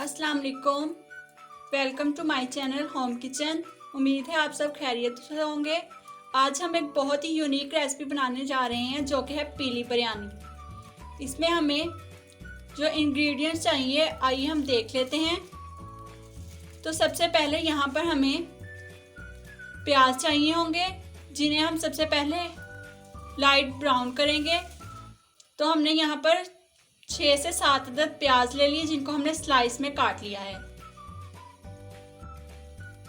अस्सलाम वालेकुम। Welcome to my channel home kitchen. उम्मीद है आप सब खैरियत से होंगे। आज हम एक बहुत ही यूनिक रेसिपी बनाने जा रहे हैं जो कि है पीली बिरयानी। इसमें हमें जो इंग्रेडिएंट्स चाहिए आइए हम देख लेते हैं। तो सबसे पहले यहाँ पर हमें प्याज चाहिए होंगे जिन्हें हम सबसे पहले लाइट ब्राउन करेंगे। तो हमने यहाँ पर 6 से 7 अदद प्याज ले लिए जिनको हमने स्लाइस में काट लिया है।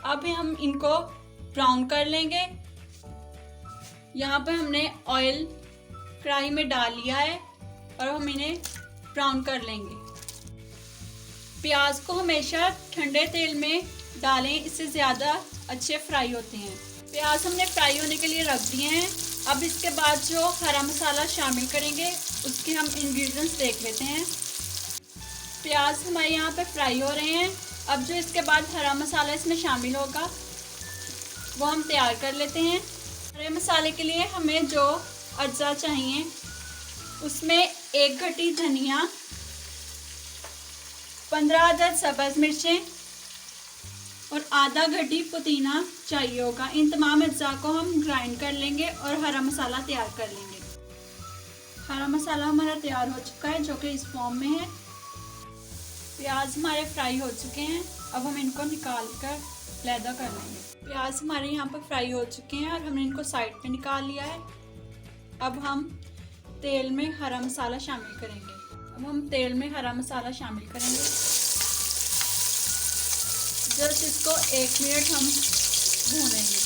अब हम इनको ब्राउन कर लेंगे। यहाँ पर हमने ऑयल कढ़ाई में डाल लिया है और हम इन्हें ब्राउन कर लेंगे। प्याज को हमेशा ठंडे तेल में डालें, इससे ज़्यादा अच्छे फ्राई होते हैं। प्याज हमने फ्राई होने के लिए रख दिए हैं। अब इसके बाद जो हरा मसाला शामिल करेंगे उसके हम इंग्रेडिएंट्स देख लेते हैं। प्याज हमारे यहाँ पे फ्राई हो रहे हैं। अब जो इसके बाद हरा मसाला इसमें शामिल होगा वो हम तैयार कर लेते हैं। हरे मसाले के लिए हमें जो अज्जा चाहिए उसमें 1 गड्डी धनिया, 15 अदद सब्ज़ मिर्चें और आधा गड्डी पुदीना चाहिए होगा। इन तमाम अज्जा को हम ग्राइंड कर लेंगे और हरा मसाला तैयार कर लेंगे। हरा मसाला हमारा तैयार हो चुका है जो कि इस फॉर्म में है। प्याज हमारे फ्राई हो चुके हैं। अब हम इनको निकाल कर लैदा कर लेंगे। प्याज हमारे यहाँ पर फ्राई हो चुके हैं और हमने इनको साइड पे निकाल लिया है। अब हम तेल में हरा मसाला शामिल करेंगे। जस्ट इसको 1 मिनट हम भूनेंगे।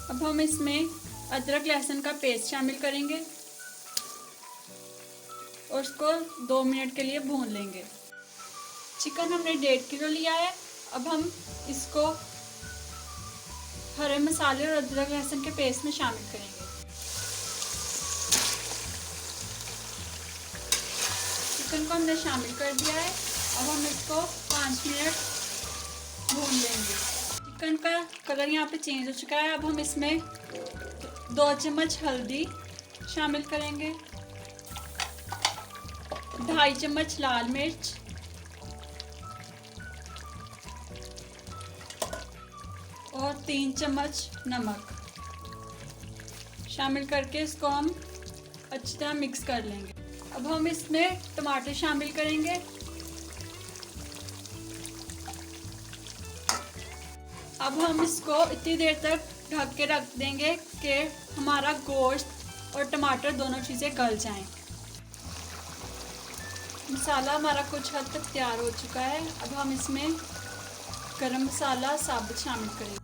अब हम इसमें अदरक लहसुन का पेस्ट शामिल करेंगे और उसको 2 मिनट के लिए भून लेंगे। चिकन हमने 1.5 किलो लिया है। अब हम इसको हरे मसाले और अदरक लहसुन के पेस्ट में शामिल करेंगे। चिकन को हमने शामिल कर दिया है। अब हम इसको 5 मिनट भून लेंगे। चिकन का कलर यहाँ पे चेंज हो चुका है। अब हम इसमें 2 चम्मच हल्दी शामिल करेंगे, 2.5 चम्मच लाल मिर्च और 3 चम्मच नमक शामिल करके इसको हम अच्छी तरह मिक्स कर लेंगे। अब हम इसमें टमाटर शामिल करेंगे। अब हम इसको इतनी देर तक ढक के रख देंगे कि हमारा गोश्त और टमाटर दोनों चीज़ें गल जाएं। मसाला हमारा कुछ हद तक तैयार हो चुका है। अब हम इसमें गरम मसाला साबुत शामिल करेंगे।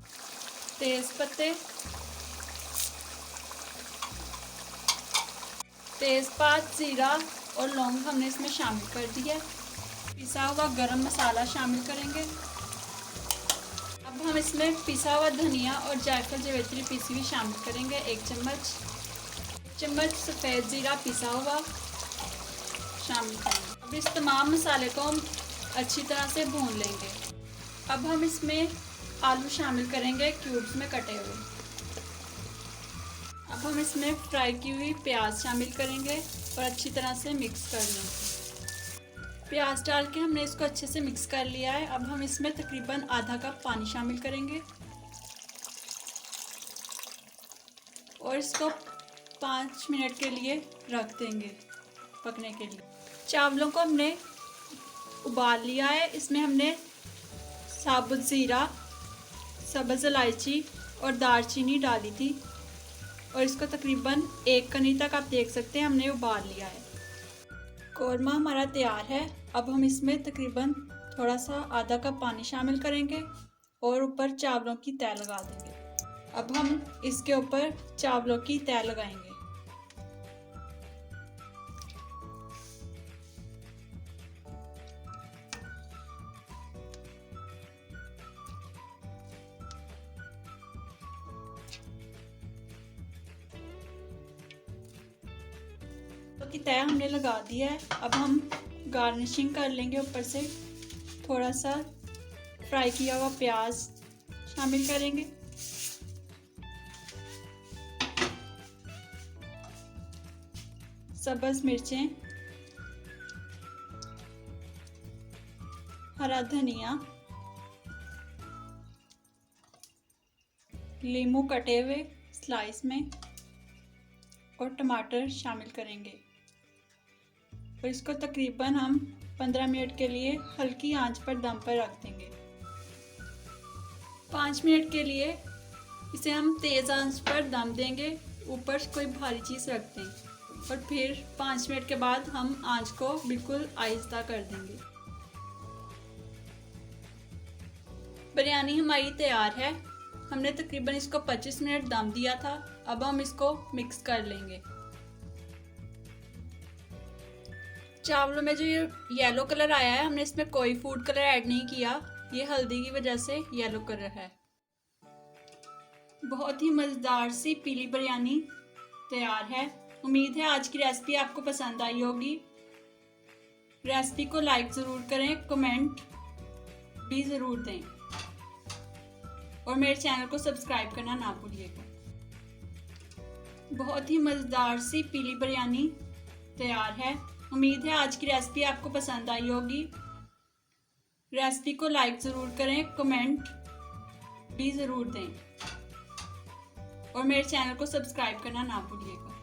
तेज़पात, ज़ीरा और लौंग हमने इसमें शामिल कर दिया। पिसा हुआ गरम मसाला शामिल करेंगे। अब हम इसमें पिसा हुआ धनिया और जायफल जावित्री पीसी हुई शामिल करेंगे। 1 चम्मच सफ़ेद ज़ीरा पिसा हुआ शामिल करेंगे। अब इस तमाम मसाले को हम अच्छी तरह से भून लेंगे। अब हम इसमें आलू शामिल करेंगे क्यूब्स में कटे हुए। अब हम इसमें फ्राई की हुई प्याज शामिल करेंगे और अच्छी तरह से मिक्स कर लेंगे। प्याज डाल के हमने इसको अच्छे से मिक्स कर लिया है। अब हम इसमें तकरीबन आधा कप पानी शामिल करेंगे और इसको 5 मिनट के लिए रख देंगे पकने के लिए। चावलों को हमने उबाल लिया है। इसमें हमने साबुत ज़ीरा, सब्ज़ इलायची और दालचीनी डाली थी और इसको तकरीबन 1 कनी तक आप देख सकते हैं हमने उबाल लिया है। कौरमा हमारा तैयार है। अब हम इसमें तकरीबन थोड़ा सा आधा कप पानी शामिल करेंगे और ऊपर चावलों की तह लगा देंगे। अब हम इसके ऊपर चावलों की तह लगाएंगे। की तह हमने लगा दिया है। अब हम गार्निशिंग कर लेंगे। ऊपर से थोड़ा सा फ्राई किया हुआ प्याज शामिल करेंगे। सब्ज़ मिर्चें हरा धनिया, नींबू कटे हुए स्लाइस में और टमाटर शामिल करेंगे और इसको तकरीबन हम 15 मिनट के लिए हल्की आंच पर दम पर रख देंगे। 5 मिनट के लिए इसे हम तेज़ आंच पर दम देंगे, ऊपर से कोई भारी चीज़ रख दें और फिर 5 मिनट के बाद हम आंच को बिल्कुल आहिस्ता कर देंगे। बिरयानी हमारी तैयार है। हमने तकरीबन इसको 25 मिनट दम दिया था। अब हम इसको मिक्स कर लेंगे। चावलों में जो ये येलो कलर आया है, हमने इसमें कोई फूड कलर ऐड नहीं किया, ये हल्दी की वजह से येलो कलर है। बहुत ही मज़ेदार सी पीली बिरयानी तैयार है। उम्मीद है आज की रेसिपी आपको पसंद आई होगी। रेसिपी को लाइक ज़रूर करें, कमेंट भी ज़रूर दें और मेरे चैनल को सब्सक्राइब करना ना भूलिएगा। बहुत ही मज़ेदार सी पीली बिरयानी तैयार है। उम्मीद है आज की रेसिपी आपको पसंद आई होगी। रेसिपी को लाइक ज़रूर करें, कमेंट भी ज़रूर दें और मेरे चैनल को सब्सक्राइब करना ना भूलिएगा।